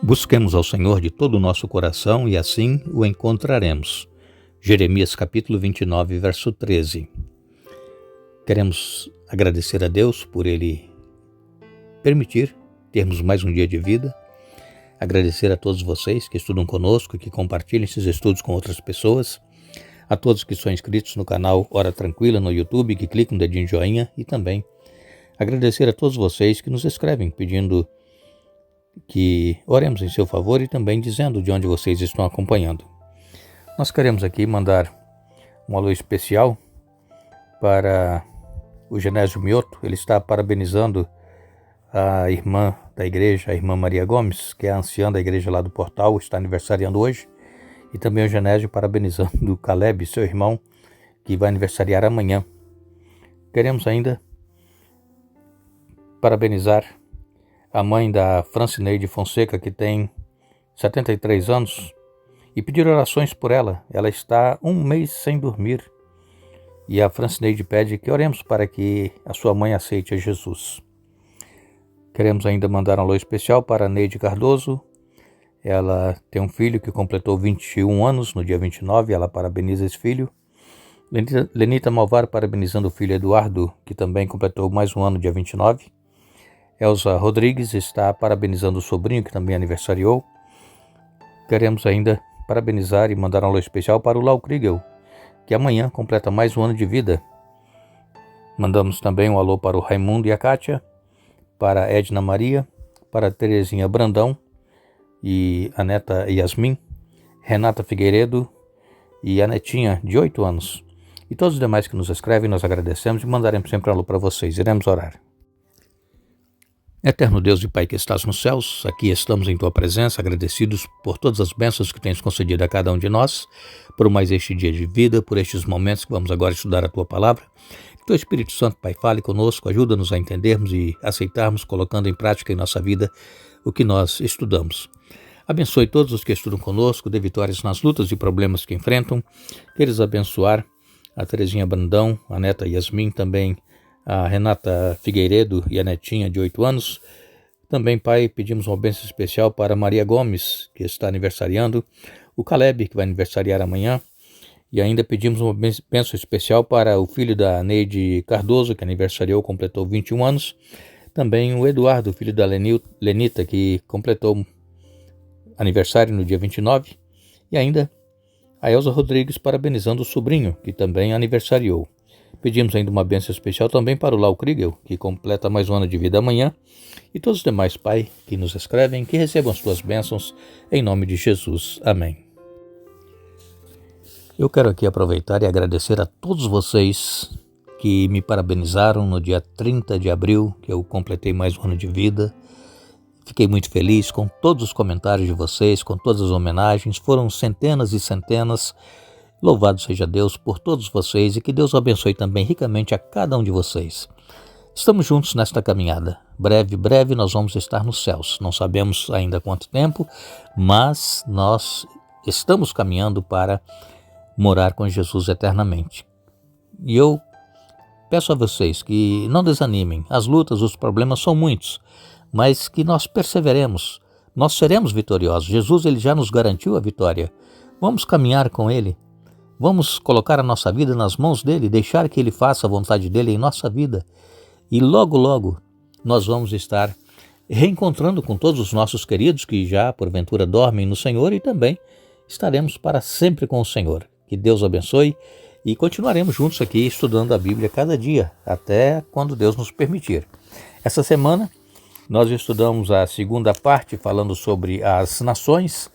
Busquemos ao Senhor de todo o nosso coração e assim o encontraremos. Jeremias capítulo 29, verso 13. Queremos agradecer a Deus por Ele permitir termos mais um dia de vida. Agradecer a todos vocês que estudam conosco e que compartilham esses estudos com outras pessoas. A todos que são inscritos no canal Hora Tranquila no YouTube, que clicam no dedinho de joinha. E também agradecer a todos vocês que nos escrevem pedindo que oremos em seu favor e também dizendo de onde vocês estão acompanhando. Nós queremos aqui mandar um alô especial para o Genésio Mioto. Ele está parabenizando a irmã da igreja, a irmã Maria Gomes, que é a anciã da igreja lá do Portal, está aniversariando hoje. E também o Genésio parabenizando o Caleb, seu irmão, que vai aniversariar amanhã. Queremos ainda parabenizar a mãe da Francineide Fonseca, que tem 73 anos, e pedir orações por ela. Ela está um mês sem dormir. E a Francineide pede que oremos para que a sua mãe aceite a Jesus. Queremos ainda mandar um alô especial para a Neide Cardoso. Ela tem um filho que completou 21 anos no dia 29, ela parabeniza esse filho. Lenita Malvar parabenizando o filho Eduardo, que também completou mais um ano no dia 29. Elza Rodrigues está parabenizando o sobrinho, que também aniversariou. Queremos ainda parabenizar e mandar um alô especial para o Lau Kriegel, que amanhã completa mais um ano de vida. Mandamos também um alô para o Raimundo e a Kátia, para a Edna Maria, para a Terezinha Brandão e a neta Yasmin, Renata Figueiredo e a netinha de 8 anos. E todos os demais que nos escrevem, nós agradecemos e mandaremos sempre um alô para vocês. Iremos orar. Eterno Deus e Pai que estás nos céus, aqui estamos em Tua presença, agradecidos por todas as bênçãos que tens concedido a cada um de nós, por mais este dia de vida, por estes momentos que vamos agora estudar a Tua palavra. Que Teu Espírito Santo, Pai, fale conosco, ajuda-nos a entendermos e aceitarmos, colocando em prática em nossa vida o que nós estudamos. Abençoe todos os que estudam conosco, dê vitórias nas lutas e problemas que enfrentam. Queres abençoar a Terezinha Brandão, a neta Yasmin, também a Renata Figueiredo e a netinha de 8 anos. Também, Pai, pedimos uma bênção especial para Maria Gomes, que está aniversariando, o Caleb, que vai aniversariar amanhã, e ainda pedimos uma bênção especial para o filho da Neide Cardoso, que aniversariou, completou 21 anos, também o Eduardo, filho da Lenita, que completou aniversário no dia 29, e ainda a Elza Rodrigues parabenizando o sobrinho, que também aniversariou. Pedimos ainda uma bênção especial também para o Lau Kriegel, que completa mais um ano de vida amanhã, e todos os demais, Pai, que nos escrevem, que recebam as tuas bênçãos, em nome de Jesus. Amém. Eu quero aqui aproveitar e agradecer a todos vocês que me parabenizaram no dia 30 de abril, que eu completei mais um ano de vida. Fiquei muito feliz com todos os comentários de vocês, com todas as homenagens, foram centenas e centenas. Louvado seja Deus por todos vocês e que Deus abençoe também ricamente a cada um de vocês. Estamos juntos nesta caminhada. Breve nós vamos estar nos céus. Não sabemos ainda quanto tempo, mas nós estamos caminhando para morar com Jesus eternamente. E eu peço a vocês que não desanimem. As lutas, os problemas são muitos, mas que nós perseveremos. Nós seremos vitoriosos. Jesus ele já nos garantiu a vitória. Vamos caminhar com Ele. Vamos colocar a nossa vida nas mãos dele, deixar que ele faça a vontade dele em nossa vida. E logo, logo, nós vamos estar reencontrando com todos os nossos queridos que já, porventura, dormem no Senhor e também estaremos para sempre com o Senhor. Que Deus abençoe e continuaremos juntos aqui estudando a Bíblia cada dia, até quando Deus nos permitir. Essa semana, nós estudamos a segunda parte, falando sobre as nações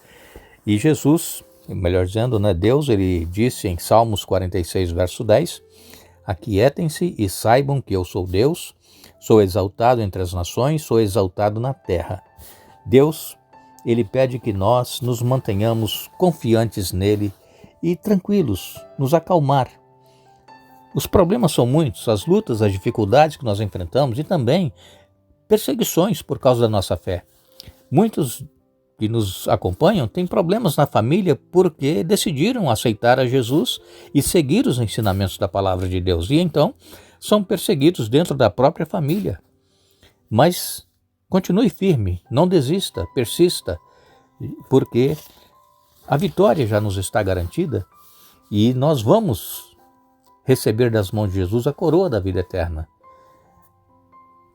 e Jesus. Melhor dizendo, Deus, ele disse em Salmos 46, verso 10, aquietem-se e saibam que eu sou Deus, sou exaltado entre as nações, sou exaltado na terra. Deus, ele pede que nós nos mantenhamos confiantes nele e tranquilos, nos acalmar. Os problemas são muitos, as lutas, as dificuldades que nós enfrentamos e também perseguições por causa da nossa fé. Muitos que nos acompanham têm problemas na família porque decidiram aceitar a Jesus e seguir os ensinamentos da palavra de Deus. E então são perseguidos dentro da própria família. Mas continue firme, não desista, persista. porque a vitória já nos está garantida e nós vamos receber das mãos de Jesus a coroa da vida eterna.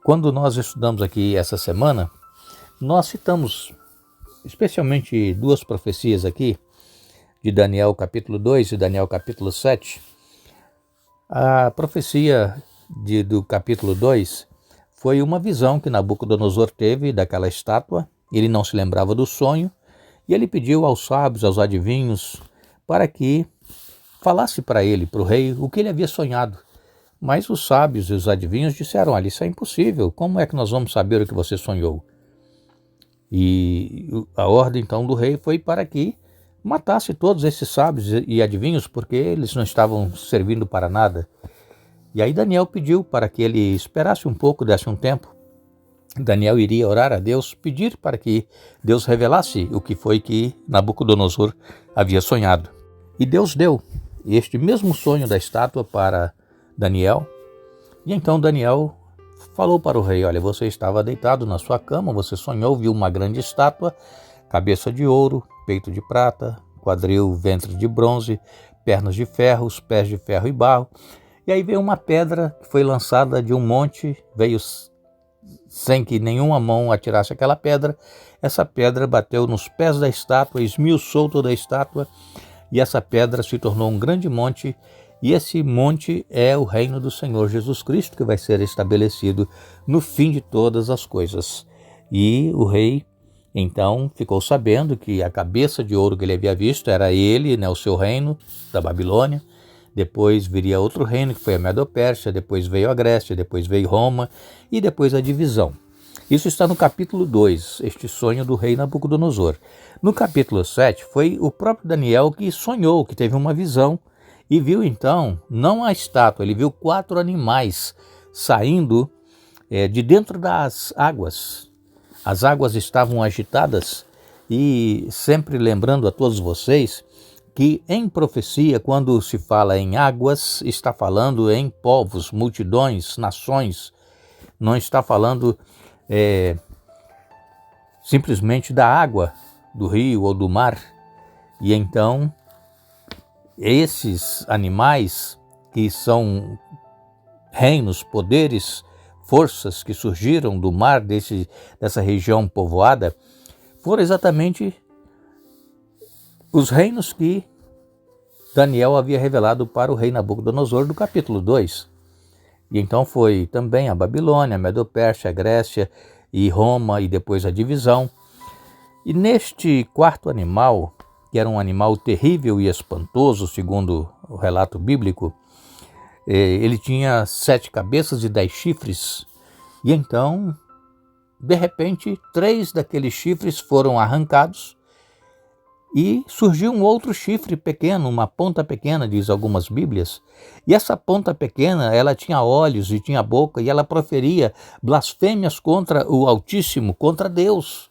Quando nós estudamos aqui essa semana, nós citamos especialmente duas profecias aqui, de Daniel capítulo 2 e Daniel capítulo 7. A profecia do capítulo 2 foi uma visão que Nabucodonosor teve daquela estátua. Ele não se lembrava do sonho e ele pediu aos sábios, aos adivinhos, para que falasse para ele, para o rei, o que ele havia sonhado. Mas os sábios e os adivinhos disseram: olha, isso é impossível, como é que nós vamos saber o que você sonhou? E a ordem então do rei foi para que matasse todos esses sábios e adivinhos, porque eles não estavam servindo para nada. E aí Daniel pediu para que ele esperasse um pouco, desse um tempo. Daniel iria orar a Deus, pedir para que Deus revelasse o que foi que Nabucodonosor havia sonhado. E Deus deu este mesmo sonho da estátua para Daniel. E então Daniel falou para o rei: olha, você estava deitado na sua cama, você sonhou, viu uma grande estátua, cabeça de ouro, peito de prata, quadril, ventre de bronze, pernas de ferro, os pés de ferro e barro. E aí veio uma pedra que foi lançada de um monte, veio sem que nenhuma mão atirasse aquela pedra. Essa pedra bateu nos pés da estátua, esmiuçou toda a estátua, e essa pedra se tornou um grande monte, e esse monte é o reino do Senhor Jesus Cristo, que vai ser estabelecido no fim de todas as coisas. E o rei então ficou sabendo que a cabeça de ouro que ele havia visto era ele, o seu reino da Babilônia. Depois viria outro reino, que foi a Medo-Pérsia, depois veio a Grécia, depois veio Roma e depois a divisão. Isso está no capítulo 2, este sonho do rei Nabucodonosor. No capítulo 7 foi o próprio Daniel que sonhou, que teve uma visão e viu então, não a estátua, ele viu 4 animais saindo de dentro das águas. As águas estavam agitadas e sempre lembrando a todos vocês que em profecia, quando se fala em águas, está falando em povos, multidões, nações. Não está falando simplesmente da água, do rio ou do mar. E então, esses animais que são reinos, poderes, forças que surgiram do mar, dessa região povoada, foram exatamente os reinos que Daniel havia revelado para o rei Nabucodonosor do capítulo 2. E então foi também a Babilônia, a Medo-Pérsia, a Grécia e Roma e depois a divisão. E neste quarto animal, que era um animal terrível e espantoso, segundo o relato bíblico, ele tinha 7 cabeças e 10 chifres. E então, de repente, 3 daqueles chifres foram arrancados e surgiu um outro chifre pequeno, uma ponta pequena, diz algumas bíblias. E essa ponta pequena, ela tinha olhos e tinha boca, e ela proferia blasfêmias contra o Altíssimo, contra Deus.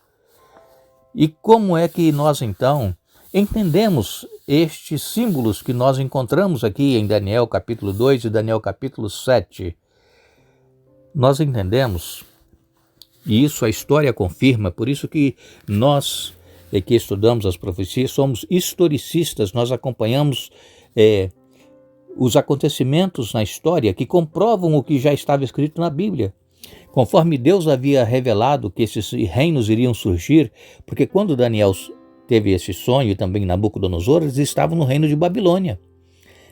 E como é que nós então entendemos estes símbolos que nós encontramos aqui em Daniel capítulo 2 e Daniel capítulo 7? Nós entendemos, e isso a história confirma, por isso que nós que estudamos as profecias somos historicistas, nós acompanhamos os acontecimentos na história que comprovam o que já estava escrito na Bíblia. Conforme Deus havia revelado que esses reinos iriam surgir, porque quando Daniel teve esse sonho e também Nabucodonosor, eles estavam no reino de Babilônia.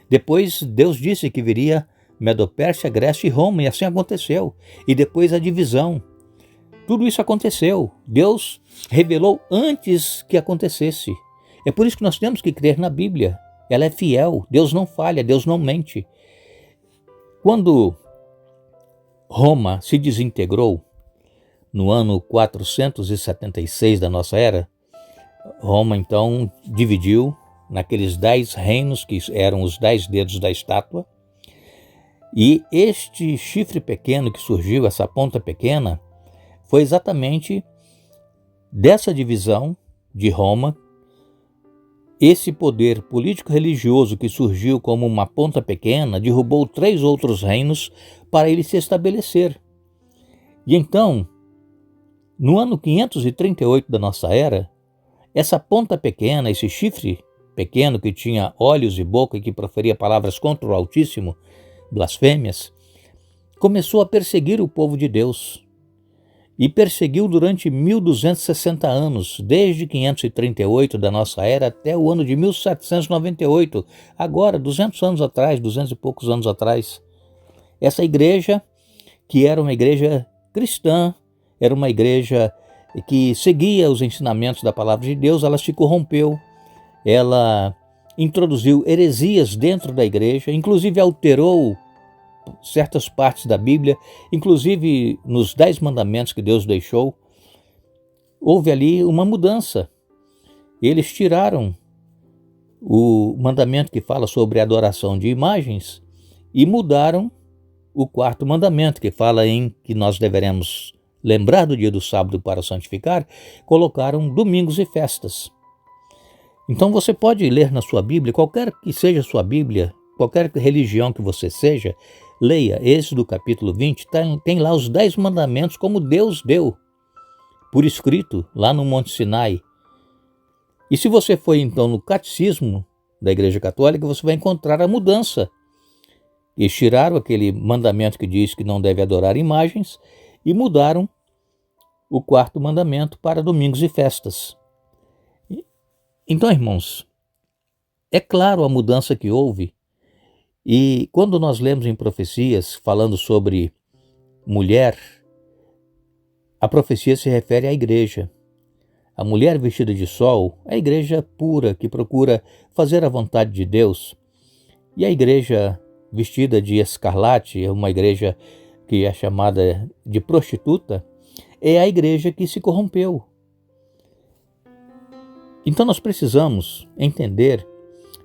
Depois Deus disse que viria Medo-Pérsia, Grécia e Roma, e assim aconteceu. E depois a divisão. Tudo isso aconteceu. Deus revelou antes que acontecesse. É por isso que nós temos que crer na Bíblia. Ela é fiel. Deus não falha, Deus não mente. Quando Roma se desintegrou, no ano 476 da nossa era, Roma então dividiu naqueles 10 reinos que eram os 10 dedos da estátua. E este chifre pequeno que surgiu, essa ponta pequena, foi exatamente dessa divisão de Roma, esse poder político-religioso que surgiu como uma ponta pequena, derrubou 3 outros reinos para ele se estabelecer. E então, no ano 538 da nossa era, essa ponta pequena, esse chifre pequeno que tinha olhos e boca e que proferia palavras contra o Altíssimo, blasfêmias, começou a perseguir o povo de Deus. E perseguiu durante 1260 anos, desde 538 da nossa era até o ano de 1798, agora 200 anos atrás, 200 e poucos anos atrás. Essa igreja, que era uma igreja cristã, era uma igreja que seguia os ensinamentos da palavra de Deus, ela se corrompeu, ela introduziu heresias dentro da igreja, inclusive alterou certas partes da Bíblia, inclusive nos 10 mandamentos que Deus deixou, houve ali uma mudança. Eles tiraram o mandamento que fala sobre a adoração de imagens e mudaram o 4º mandamento, que fala em que nós deveremos lembrar do dia do sábado para santificar, colocaram domingos e festas. Então você pode ler na sua Bíblia, qualquer que seja a sua Bíblia, qualquer religião que você seja, leia Êxodo capítulo 20, tem lá os 10 mandamentos como Deus deu, por escrito, lá no Monte Sinai. E se você for então no catecismo da Igreja Católica, você vai encontrar a mudança. Eles tiraram aquele mandamento que diz que não deve adorar imagens e mudaram o 4º mandamento para domingos e festas. Então, irmãos, é claro a mudança que houve. E quando nós lemos em profecias falando sobre mulher, a profecia se refere à igreja. A mulher vestida de sol é a igreja pura que procura fazer a vontade de Deus. E a igreja vestida de escarlate, é uma igreja que é chamada de prostituta, é a igreja que se corrompeu. Então nós precisamos entender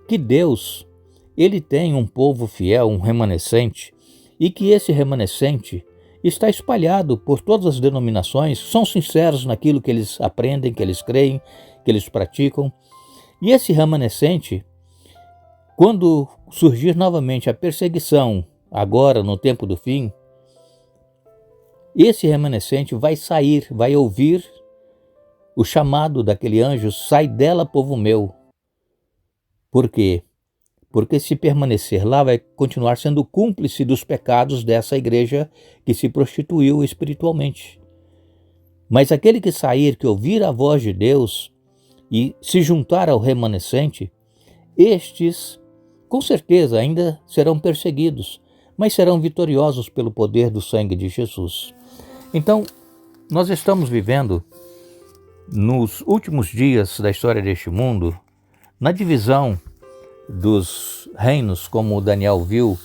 que Deus, Ele tem um povo fiel, um remanescente, e que esse remanescente está espalhado por todas as denominações, são sinceros naquilo que eles aprendem, que eles creem, que eles praticam. E esse remanescente, quando surgir novamente a perseguição, agora no tempo do fim, esse remanescente vai sair, vai ouvir o chamado daquele anjo: sai dela, povo meu. Por quê? Porque se permanecer lá vai continuar sendo cúmplice dos pecados dessa igreja que se prostituiu espiritualmente. Mas aquele que sair, que ouvir a voz de Deus e se juntar ao remanescente, estes com certeza ainda serão perseguidos, mas serão vitoriosos pelo poder do sangue de Jesus. Então, nós estamos vivendo nos últimos dias da história deste mundo, na divisão dos reinos, como Daniel viu,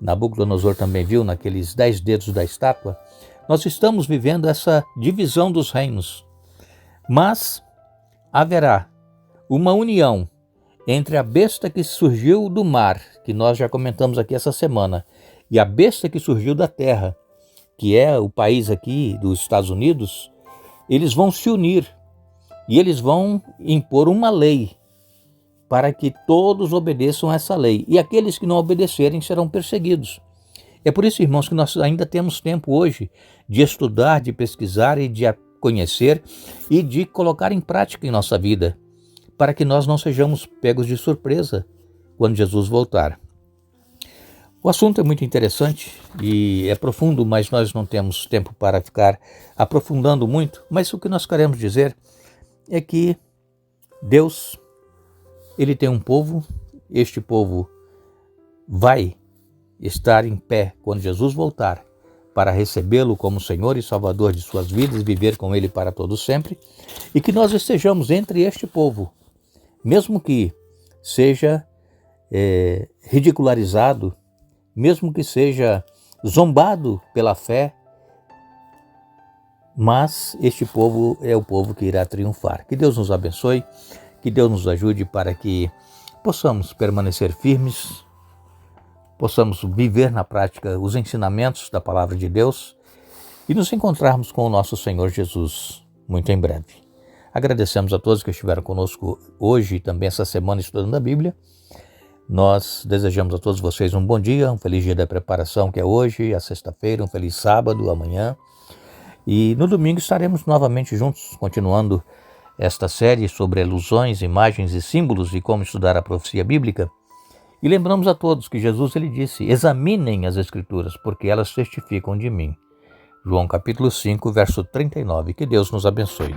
Nabucodonosor também viu naqueles 10 dedos da estátua. Nós estamos vivendo essa divisão dos reinos, mas haverá uma união entre a besta que surgiu do mar, que nós já comentamos aqui essa semana, e a besta que surgiu da terra, que é o país aqui dos Estados Unidos. Eles vão se unir e eles vão impor uma lei para que todos obedeçam a essa lei. E aqueles que não obedecerem serão perseguidos. É por isso, irmãos, que nós ainda temos tempo hoje de estudar, de pesquisar e de conhecer e de colocar em prática em nossa vida, para que nós não sejamos pegos de surpresa quando Jesus voltar. O assunto é muito interessante e é profundo, mas nós não temos tempo para ficar aprofundando muito. Mas o que nós queremos dizer é que Deus, Ele tem um povo, este povo vai estar em pé quando Jesus voltar para recebê-lo como Senhor e Salvador de suas vidas e viver com Ele para todo sempre, e que nós estejamos entre este povo, mesmo que seja ridicularizado, mesmo que seja zombado pela fé, mas este povo é o povo que irá triunfar. Que Deus nos abençoe, que Deus nos ajude para que possamos permanecer firmes, possamos viver na prática os ensinamentos da palavra de Deus e nos encontrarmos com o nosso Senhor Jesus muito em breve. Agradecemos a todos que estiveram conosco hoje e também essa semana estudando a Bíblia. Nós desejamos a todos vocês um bom dia, um feliz dia da preparação, que é hoje, a sexta-feira, um feliz sábado, amanhã. E no domingo estaremos novamente juntos, continuando esta série sobre ilusões, imagens e símbolos e como estudar a profecia bíblica. E lembramos a todos que Jesus ele disse: examinem as Escrituras, porque elas testificam de mim. João capítulo 5, verso 39. Que Deus nos abençoe.